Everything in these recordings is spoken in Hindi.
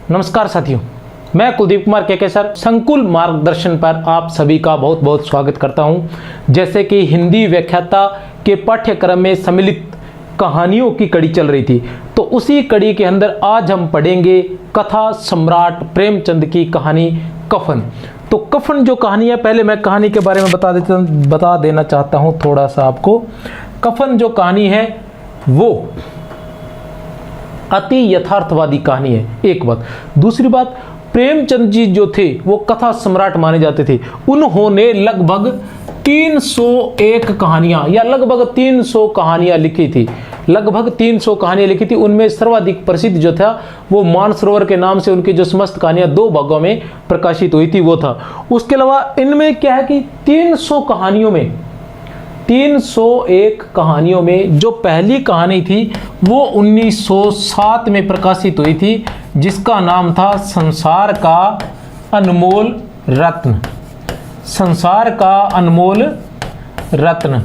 नमस्कार साथियों, मैं कुलदीप कुमार के सर संकुल मार्गदर्शन पर आप सभी का बहुत बहुत स्वागत करता हूं। जैसे कि हिंदी व्याख्याता के पाठ्यक्रम में सम्मिलित कहानियों की कड़ी चल रही थी, तो उसी कड़ी के अंदर आज हम पढ़ेंगे कथा सम्राट प्रेमचंद की कहानी कफन। तो कफन जो कहानी है, पहले मैं कहानी के बारे में बता देना चाहता हूं थोड़ा सा आपको। कफन जो कहानी है वो अति यथार्थवादी कहानी है, एक बात। दूसरी बात, प्रेमचंद जी जो थे वो कथा सम्राट माने जाते थे। उन्होंने लगभग 301 कहानियां या लगभग 300 कहानियां लिखी थी। लगभग 300 कहानियां लिखी थी। उनमें सर्वाधिक प्रसिद्ध जो था वो मानसरोवर के नाम से उनकी जो समस्त कहानियां 2 भागों में प्रकाशित हुई थी वो था। उसके अलावा इनमें क्या है कि 301 कहानियों में जो पहली कहानी थी वो 1907 में प्रकाशित हुई थी, जिसका नाम था संसार का अनमोल रत्न। संसार का अनमोल रत्न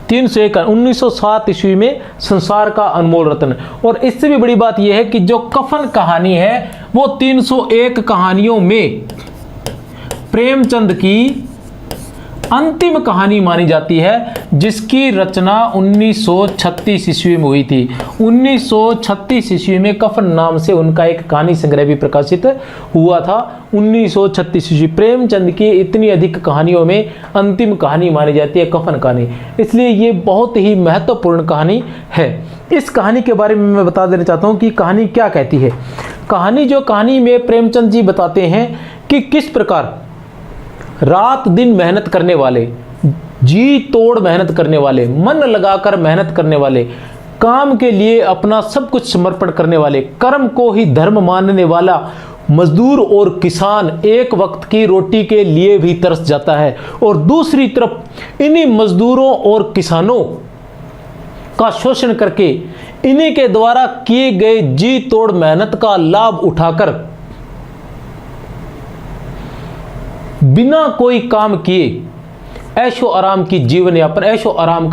1907 ईस्वी में संसार का अनमोल रत्न। और इससे भी बड़ी बात यह है कि जो कफन कहानी है वो 301 कहानियों में प्रेमचंद की अंतिम कहानी मानी जाती है, जिसकी रचना 1936 ईस्वी में हुई थी। 1936 ईस्वी में कफन नाम से उनका एक कहानी संग्रह भी प्रकाशित हुआ था। 1936 ईस्वी प्रेमचंद की इतनी अधिक कहानियों में अंतिम कहानी मानी जाती है कफन कहानी, इसलिए ये बहुत ही महत्वपूर्ण कहानी है। इस कहानी के बारे में मैं बता देना चाहता हूँ कि कहानी क्या कहती है। कहानी में प्रेमचंद जी बताते हैं कि किस प्रकार रात दिन मेहनत करने वाले, जी तोड़ मेहनत करने वाले, मन लगाकर मेहनत करने वाले, काम के लिए अपना सब कुछ समर्पण करने वाले, कर्म को ही धर्म मानने वाला मजदूर और किसान एक वक्त की रोटी के लिए भी तरस जाता है। और दूसरी तरफ इन्हीं मजदूरों और किसानों का शोषण करके इन्हीं के द्वारा किए गए जी तोड़ मेहनत का लाभ उठाकर बिना कोई काम किए ऐशो आराम का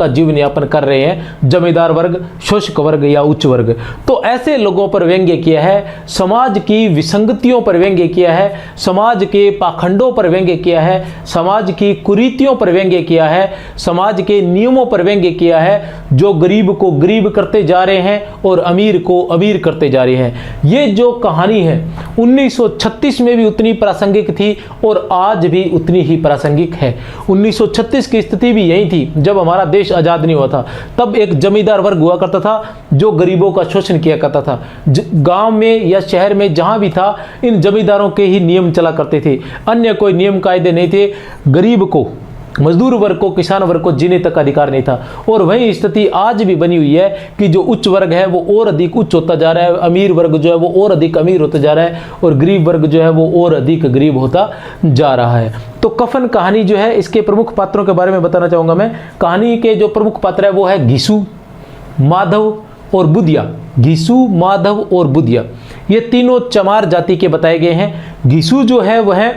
जीवन यापन कर रहे हैं जमींदार वर्ग, शोषक वर्ग या उच्च वर्ग। तो ऐसे लोगों पर व्यंग्य किया है, समाज की विसंगतियों पर व्यंग्य किया है, समाज के पाखंडों पर व्यंग्य किया है, समाज की कुरीतियों पर व्यंग्य किया है, समाज के नियमों पर व्यंग्य किया है, जो गरीब को गरीब करते जा रहे हैं और अमीर को अमीर करते जा रहे हैं। ये जो कहानी है 1936 में भी उतनी प्रासंगिक थी और आज भी उतनी ही प्रासंगिक है। 1936 की स्थिति भी यही थी जब हमारा देश आजाद नहीं हुआ था। तब एक जमींदार वर्ग हुआ करता था जो गरीबों का शोषण किया करता था। गांव में या शहर में जहां भी था, इन जमींदारों के ही नियम चला करते थे, अन्य कोई नियम कायदे नहीं थे। गरीब को, मजदूर वर्ग को, किसान वर्ग को जीने तक अधिकार नहीं था। और वही स्थिति आज भी बनी हुई है कि जो उच्च वर्ग है वो और अधिक उच्च होता जा रहा है, अमीर वर्ग जो है वो और अधिक अमीर होता जा रहा है, और गरीब वर्ग जो है वो और अधिक गरीब होता जा रहा है। तो कफन कहानी जो है, इसके प्रमुख पात्रों के बारे में बताना चाहूँगा मैं। कहानी के जो प्रमुख पात्र है वो है घिसू, माधव और बुधिया। घिसू, माधव और बुधिया ये तीनों चमार जाति के बताए गए हैं। घिसू जो है वह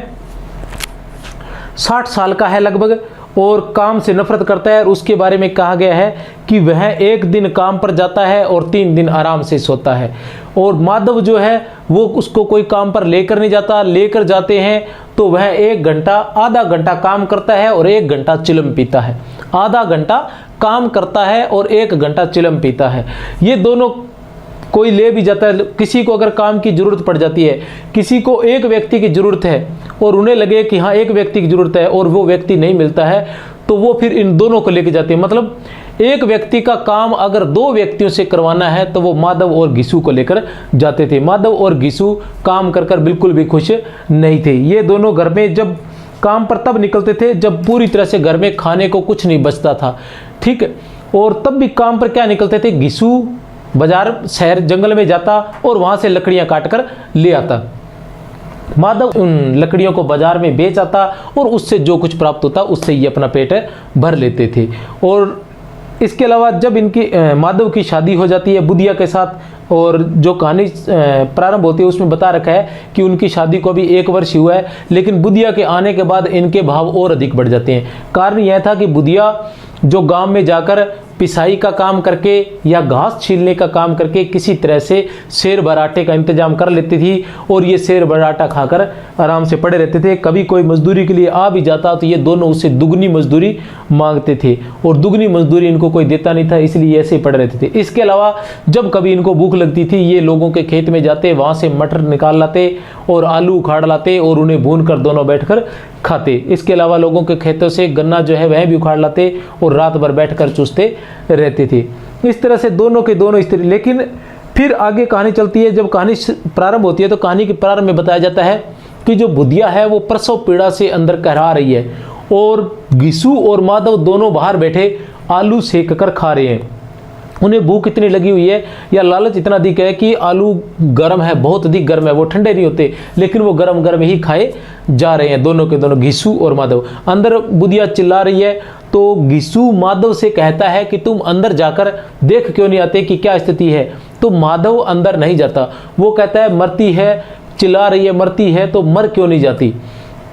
60 साल का है लगभग और काम से नफरत करता है। और उसके बारे में कहा गया है कि वह 1 दिन काम पर जाता है और 3 दिन आराम से सोता है। और माधव जो है वो उसको कोई काम पर लेकर नहीं जाता, लेकर जाते हैं तो वह 1 घंटा, आधा घंटा काम करता है और 1 घंटा चिलम पीता है। आधा घंटा काम करता है और 1 घंटा चिलम पीता है। ये दोनों कोई ले भी जाता है। किसी को अगर काम की जरूरत पड़ जाती है, किसी को एक व्यक्ति की जरूरत है और उन्हें लगे कि हाँ एक व्यक्ति की जरूरत है और वो व्यक्ति नहीं मिलता है, तो वो फिर इन दोनों को लेके जाते हैं। मतलब एक व्यक्ति का काम अगर 2 व्यक्तियों से करवाना है तो वो माधव और घिसू को लेकर जाते थे। माधव और घिसू काम कर बिल्कुल भी खुश नहीं थे। ये दोनों घर में जब काम पर तब निकलते थे जब पूरी तरह से घर में खाने को कुछ नहीं बचता था, ठीक है। और तब भी काम पर क्या निकलते थे, घिसू बाजार, शहर, जंगल में जाता और वहां से लकड़ियां काटकर ले आता। माधव उन लकड़ियों को बाजार में बेच आता और उससे जो कुछ प्राप्त होता उससे ये अपना पेट भर लेते थे। और इसके अलावा जब इनकी माधव की शादी हो जाती है बुधिया के साथ, और जो कहानी प्रारंभ होती है उसमें बता रखा है कि उनकी शादी को अभी 1 वर्ष हुआ है, लेकिन बुधिया के आने के बाद इनके भाव और अधिक बढ़ जाते हैं। कारण यह था कि बुधिया जो गांव में जाकर पिसाई का काम करके या घास छीलने का काम करके किसी तरह से शेर भर आटे का इंतजाम कर लेती थी और ये शेर भर आटा खाकर आराम से पड़े रहते थे। कभी कोई मजदूरी के लिए आ भी जाता तो ये दोनों उससे दुगनी मजदूरी मांगते थे और दुगनी मजदूरी इनको कोई देता नहीं था, इसलिए ऐसे ही पड़े रहते थे। इसके अलावा जब कभी इनको भूख लगती थी ये लोगों के खेत में जाते, वहाँ से मटर निकाल लाते और आलू उखाड़ लाते और उन्हें भून कर दोनों बैठकर खाते। इसके अलावा लोगों के खेतों से गन्ना जो है वह भी उखाड़ लाते और रात भर बैठकर चूसते रहते थे। इस तरह से दोनों के दोनों स्त्री। लेकिन फिर आगे कहानी चलती है। जब कहानी प्रारंभ होती है तो कहानी के प्रारंभ में बताया जाता है कि जो बुधिया है वो प्रसव पीड़ा से अंदर कहरा रही है और घिसू और माधव दोनों बाहर बैठे आलू सेक कर खा रहे हैं। उन्हें भूख इतनी लगी हुई है या लालच इतना अधिक है कि आलू गर्म है, बहुत अधिक गर्म है, वो ठंडे नहीं होते, लेकिन वो गर्म गर्म ही खाए जा रहे हैं दोनों के दोनों, घिसू और माधव। अंदर बुधिया चिल्ला रही है तो घिसू माधव से कहता है कि तुम अंदर जाकर देख क्यों नहीं आते कि क्या स्थिति है। तो माधव अंदर नहीं जाता, वो कहता है मरती है, चिल्ला रही है मरती है तो मर क्यों नहीं जाती,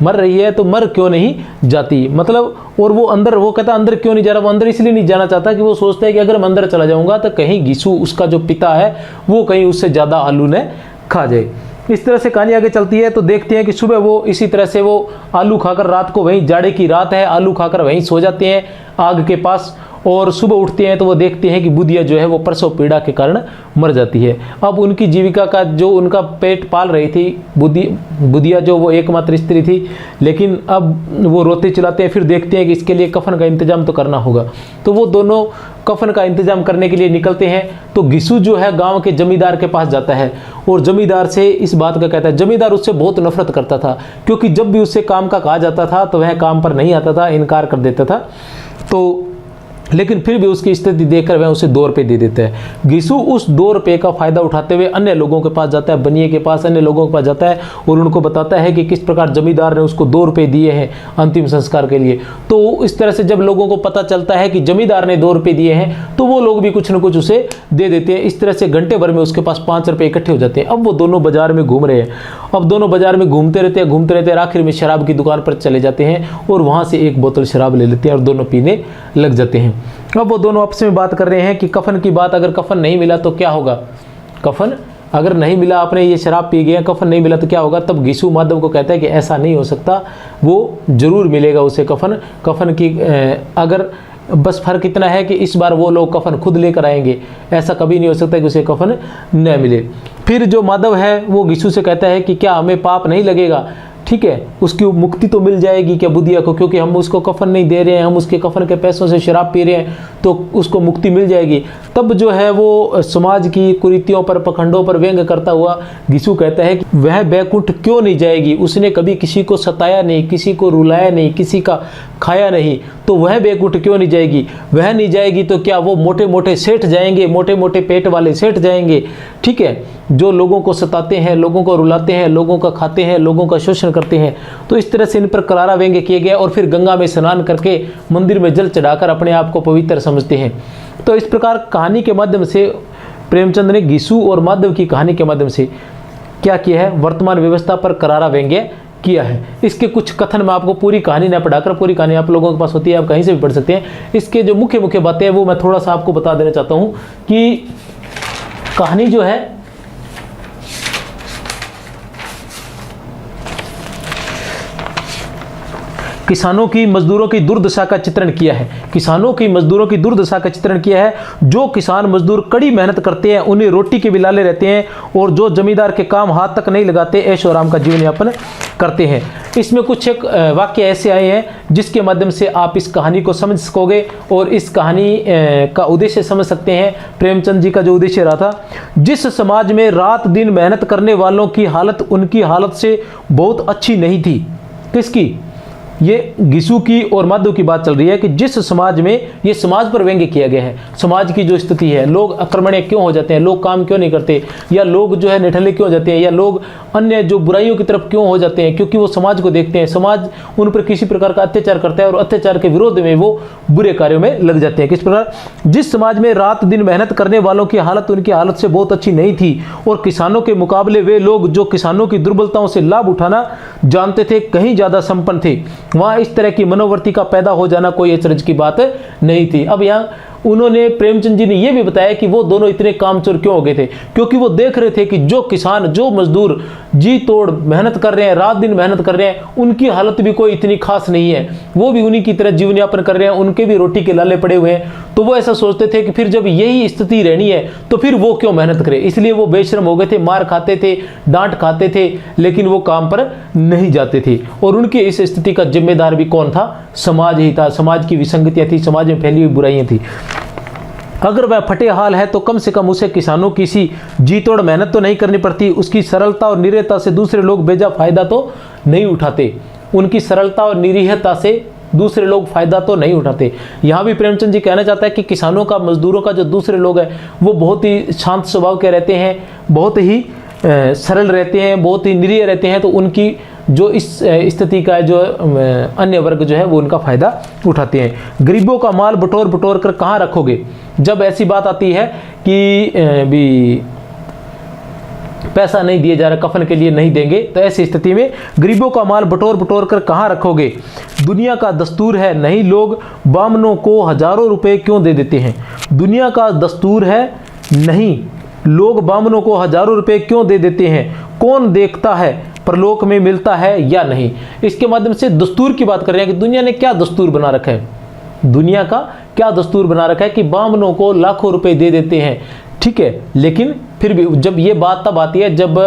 मर रही है तो मर क्यों नहीं जाती, मतलब। और वो अंदर, वो कहता अंदर क्यों नहीं जा रहा, वो अंदर इसलिए नहीं जाना चाहता कि वो सोचता है कि अगर मैं अंदर चला जाऊंगा तो कहीं घिसू उसका जो पिता है वो कहीं उससे ज़्यादा आलू ने खा जाए। इस तरह से कहानी आगे चलती है तो देखते हैं कि सुबह वो इसी तरह से वो आलू खाकर, रात को वहीं जाड़े की रात है, आलू खाकर वहीं सो जाते हैं आग के पास, और सुबह उठते हैं तो वो देखते हैं कि बुधिया जो है वो प्रसव पीड़ा के कारण मर जाती है। अब उनकी जीविका का जो उनका पेट पाल रही थी बुधिया जो वो एकमात्र स्त्री थी, लेकिन अब वो रोते चिल्लाते हैं। फिर देखते हैं कि इसके लिए कफन का इंतजाम तो करना होगा, तो वो दोनों कफन का इंतजाम करने के लिए निकलते हैं। तो घिसू जो है गांव के जमींदार के पास जाता है और जमींदार से इस बात का कहता है। जमींदार उससे बहुत नफरत करता था क्योंकि जब भी उससे काम का कहा जाता था तो वह काम पर नहीं आता था, इनकार कर देता था। तो लेकिन फिर भी उसकी स्थिति देखकर वह उसे 2 रुपये दे देता है। घिसू उस 2 रुपये का फायदा उठाते हुए अन्य लोगों के पास जाता है, बनिए के पास, अन्य लोगों के पास जाता है और उनको बताता है कि किस प्रकार जमींदार ने उसको 2 रुपये दिए हैं अंतिम संस्कार के लिए। तो इस तरह से जब लोगों को पता चलता है कि जमींदार ने 2 रुपये दिए हैं तो वो लोग भी कुछ न कुछ उसे दे देते हैं। इस तरह से घंटे भर में उसके पास 5 रुपये इकट्ठे हो जाते हैं। अब वो दोनों बाजार में घूम रहे हैं, अब दोनों बाजार में घूमते रहते हैं, आखिर में शराब की दुकान पर चले जाते हैं और वहाँ से 1 बोतल शराब ले लेते हैं और दोनों पीने लग जाते हैं। अब वो दोनों आपस में बात कर रहे हैं कि कफन की बात, अगर कफन नहीं मिला तो क्या होगा, कफन अगर नहीं मिला, आपने ये शराब पी गए, कफन नहीं मिला तो क्या होगा। तब घिसू माधव को कहता है कि ऐसा नहीं हो सकता, वो जरूर मिलेगा उसे कफन। कफन की अगर बस फर्क इतना है कि इस बार वो लोग कफन खुद लेकर आएंगे, ऐसा कभी नहीं हो सकता कि उसे कफन न मिले। फिर जो माधव है वो घिसू से कहता है कि क्या हमें पाप नहीं लगेगा, ठीक है, उसकी मुक्ति तो मिल जाएगी क्या बुधिया को, क्योंकि हम उसको कफन नहीं दे रहे हैं, हम उसके कफन के पैसों से शराब पी रहे हैं, तो उसको मुक्ति मिल जाएगी। तब जो है वो समाज की कुरीतियों पर, पखंडों पर व्यंग करता हुआ घिसू कहता है कि वह बैकुंठ क्यों नहीं जाएगी, उसने कभी किसी को सताया नहीं, किसी को रुलाया नहीं, किसी का खाया नहीं, तो वह बैकुंठ क्यों नहीं जाएगी। वह नहीं जाएगी तो क्या वो मोटे मोटे सेठ जाएंगे, मोटे मोटे पेट वाले सेठ जाएंगे, ठीक है, जो लोगों को सताते हैं, लोगों को रुलाते हैं, लोगों का खाते हैं, लोगों का शोषण करते हैं। तो इस तरह से इन पर करारा व्यंग्य किए गए और फिर गंगा में स्नान करके मंदिर में जल चढ़ाकर अपने आप को पवित्र समझते हैं। तो इस प्रकार कहानी के माध्यम से प्रेमचंद ने घिसू और माधव की कहानी के माध्यम से क्या किया है, वर्तमान व्यवस्था पर करारा व्यंग्य किया है। इसके कुछ कथन मैं आपको पूरी कहानी न पढ़ाकर, पूरी कहानी आप लोगों के पास होती है, आप कहीं से भी पढ़ सकते हैं। इसके जो मुख्य मुख्य बातें हैं वो मैं थोड़ा सा आपको बता देना चाहता हूँ कि कहानी जो है किसानों की, मजदूरों की दुर्दशा का चित्रण किया है। किसानों की, मजदूरों की दुर्दशा का चित्रण किया है। जो किसान मजदूर कड़ी मेहनत करते हैं, उन्हें रोटी के बिलाले रहते हैं, और जो जमींदार के काम हाथ तक नहीं लगाते, ऐशो आराम का जीवन यापन करते हैं। इसमें कुछ एक वाक्य ऐसे आए हैं जिसके माध्यम से आप इस कहानी को समझ सकोगे और इस कहानी का उद्देश्य समझ सकते हैं। प्रेमचंद जी का जो उद्देश्य रहा था, जिस समाज में रात दिन मेहनत करने वालों की हालत उनकी हालत से बहुत अच्छी नहीं थी। किसकी? ये घिसू की और माधव की बात चल रही है कि जिस समाज में, ये समाज पर व्यंग्य किया गया है, समाज की जो स्थिति है, लोग आक्रमणीय क्यों हो जाते हैं, लोग काम क्यों नहीं करते, या लोग जो है निठल्ले क्यों हो जाते हैं, या लोग अन्य जो बुराइयों की तरफ क्यों हो जाते हैं, क्योंकि वो समाज को देखते हैं, समाज उन पर किसी प्रकार का अत्याचार करता है और अत्याचार के विरोध में वो बुरे कार्यों में लग जाते हैं। किस प्रकार? जिस समाज में रात दिन मेहनत करने वालों की हालत उनकी हालत से बहुत अच्छी नहीं थी और किसानों के मुकाबले वे लोग जो किसानों की दुर्बलताओं से लाभ उठाना जानते थे कहीं ज़्यादा संपन्न थे, वहाँ इस तरह की मनोवृत्ति का पैदा हो जाना कोई अचरज की बात नहीं थी। अब यहाँ उन्होंने प्रेमचंद जी ने यह भी बताया कि वो दोनों इतने कामचोर क्यों हो गए थे, क्योंकि वो देख रहे थे कि जो किसान, जो मजदूर जी तोड़ मेहनत कर रहे हैं, रात दिन मेहनत कर रहे हैं, उनकी हालत भी कोई इतनी खास नहीं है, वो भी उन्हीं की तरह जीवन यापन कर रहे हैं, उनके भी रोटी के लाले पड़े हुए हैं। तो वो ऐसा सोचते थे कि फिर जब यही स्थिति रहनी है तो फिर वो क्यों मेहनत करे, इसलिए वो बेशर्म हो गए थे, मार खाते थे, डांट खाते थे, लेकिन वो काम पर नहीं जाते थे। और उनकी इस स्थिति का जिम्मेदार भी कौन था? समाज ही था। समाज की विसंगतियां थी, समाज में फैली हुई बुराइयां थी। अगर वह फटे हाल है तो कम से कम उसे किसानों की सी जी तोड़ मेहनत तो नहीं करनी पड़ती, उसकी सरलता और निरीहता से दूसरे लोग बेजा फायदा तो नहीं उठाते, उनकी सरलता और निरीहता से दूसरे लोग फायदा तो नहीं उठाते। यहाँ भी प्रेमचंद जी कहना चाहता है कि किसानों का, मजदूरों का जो दूसरे लोग हैं वो बहुत ही शांत स्वभाव के रहते हैं, बहुत ही सरल रहते हैं, बहुत ही निरीह रहते हैं, तो उनकी जो इस स्थिति का जो अन्य वर्ग जो है वो उनका फायदा उठाते हैं। गरीबों का माल बटोर बटोर कर कहाँ रखोगे? जब ऐसी बात आती है कि भी पैसा नहीं दिया जा रहा, कफन के लिए नहीं देंगे, तो ऐसी स्थिति में गरीबों का माल बटोर बटोर कर कहाँ रखोगे? दुनिया का दस्तूर है, नहीं लोग बामनों को हजारों रुपए क्यों दे देते हैं? दुनिया का दस्तूर है, नहीं लोग बामनों को हजारों रुपए क्यों दे देते हैं? कौन देखता है परलोक में मिलता है या नहीं? इसके माध्यम से दस्तूर की बात कर रहे हैं कि दुनिया ने क्या दस्तूर बना रखा है, दुनिया का क्या दस्तूर बना रखा है कि बामनों को लाखों रुपए दे देते हैं। ठीक है, लेकिन फिर भी जब ये बात तब आती है जब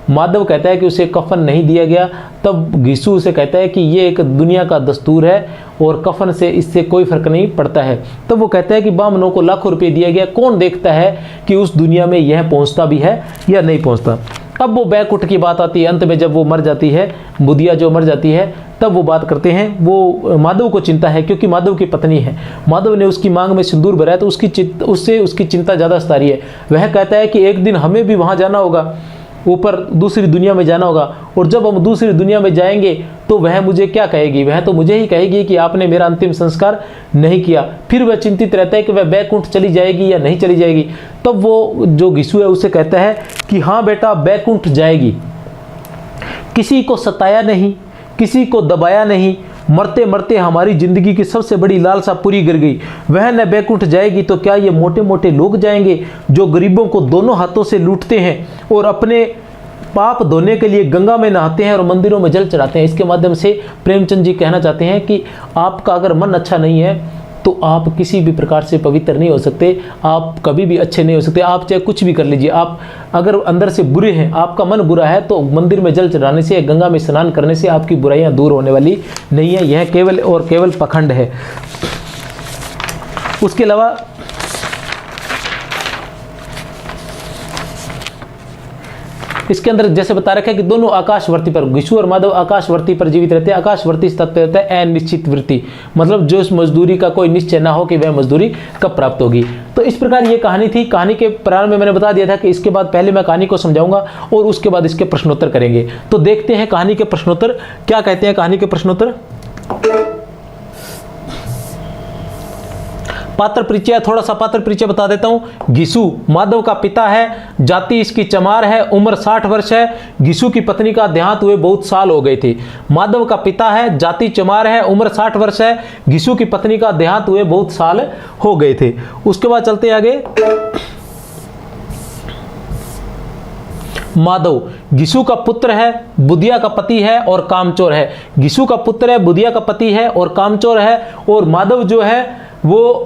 माधव कहता है कि उसे कफन नहीं दिया गया, तब घिसू उसे कहता है कि ये एक दुनिया का दस्तूर है और कफन से इससे कोई फर्क नहीं पड़ता है। तब वो कहता है कि बामनों को लाखों रुपए दिया गया, कौन देखता है कि उस दुनिया में यह पहुंचता भी है या नहीं पहुंचता। अब वो बैकुंठ की बात आती है, अंत में जब वो मर जाती है, बुधिया जो मर जाती है, तब वो बात करते हैं, वो माधव को चिंता है क्योंकि माधव की पत्नी है, माधव ने उसकी मांग में सिंदूर भरा है, तो उससे उसकी चिंता ज़्यादा सता रही है। वह कहता है कि एक दिन हमें भी वहाँ जाना होगा, ऊपर दूसरी दुनिया में जाना होगा, और जब हम दूसरी दुनिया में जाएंगे तो वह मुझे क्या कहेगी? वह तो मुझे ही कहेगी कि आपने मेरा अंतिम संस्कार नहीं किया। फिर वह चिंतित रहता है कि वह बैकुंठ चली जाएगी या नहीं चली जाएगी। तब वो जो घिसू है उसे कहता है कि हाँ बेटा, बैकुंठ जाएगी, किसी को सताया नहीं, किसी को दबाया नहीं, मरते मरते हमारी जिंदगी की सबसे बड़ी लालसा पूरी कर गई। वह न बैकुंठ जाएगी तो क्या ये मोटे मोटे लोग जाएंगे जो गरीबों को दोनों हाथों से लूटते हैं और अपने पाप धोने के लिए गंगा में नहाते हैं और मंदिरों में जल चढ़ाते हैं? इसके माध्यम से प्रेमचंद जी कहना चाहते हैं कि आपका अगर मन अच्छा नहीं है तो आप किसी भी प्रकार से पवित्र नहीं हो सकते, आप कभी भी अच्छे नहीं हो सकते। आप चाहे कुछ भी कर लीजिए, आप अगर अंदर से बुरे हैं, आपका मन बुरा है, तो मंदिर में जल चढ़ाने से, गंगा में स्नान करने से आपकी बुराइयां दूर होने वाली नहीं है। यह केवल और केवल पखंड है। उसके अलावा इसके अंदर जैसे बता रखा है कि दोनों आकाशवर्ती पर, घिसू और माधव आकाशवर्ती पर जीवित रहते हैं। आकाशवर्ती तत्व होता है अनिश्चित वृत्ति, मतलब जो इस मजदूरी का कोई निश्चय ना हो कि वह मजदूरी कब प्राप्त होगी। तो इस प्रकार ये कहानी थी। कहानी के प्रारंभ में मैंने बता दिया था कि इसके बाद पहले मैं कहानी को समझाऊंगा और उसके बाद इसके प्रश्नोत्तर करेंगे। तो देखते हैं कहानी के प्रश्नोत्तर क्या कहते हैं। कहानी के प्रश्नोत्तर, पात्र परिचय, थोड़ा सा पात्र परिचय बता देता हूं। घिसू माधव का पिता है, जाति इसकी चमार है, उम्र 60 वर्ष है। घिसू की पत्नी का देहांत हुए बहुत साल हो गए थे। माधव का पिता है, जाति चमार है, उम्र 60 वर्ष है। घिसू की पत्नी का देहांत हुए बहुत साल हो गए थे। उसके बाद चलते आगे। माधव घिसू का पुत्र है, बुधिया का पति है और कामचोर है। घिसू का पुत्र है, बुधिया का पति है और कामचोर है। और माधव जो है वो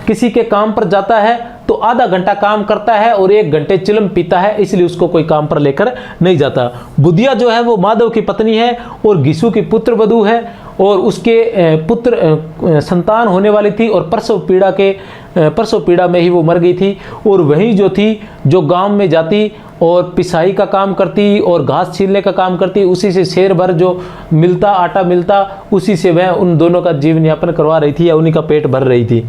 किसी के काम पर जाता है तो आधा घंटा काम करता है और 1 घंटे चिलम पीता है, इसलिए उसको कोई काम पर लेकर नहीं जाता। बुधिया जो है वो माधव की पत्नी है और घिसू की पुत्र वधू है और उसके पुत्र संतान होने वाली थी और प्रसव पीड़ा में ही वो मर गई थी। और वही जो थी, जो गांव में जाती और पिसाई का काम करती और घास छीलने का काम करती, उसी से शेर भर जो मिलता, आटा मिलता, उसी से वह उन दोनों का जीवन यापन करवा रही थी या उन्हीं का पेट भर रही थी।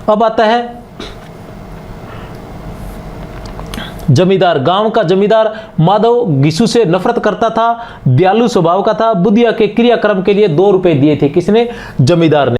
अब आता है जमींदार। गांव का जमींदार माधव घिसू से नफरत करता था, दयालु स्वभाव का था। बुधिया के क्रियाक्रम के लिए 2 रुपए दिए थे। किसने? जमींदार ने।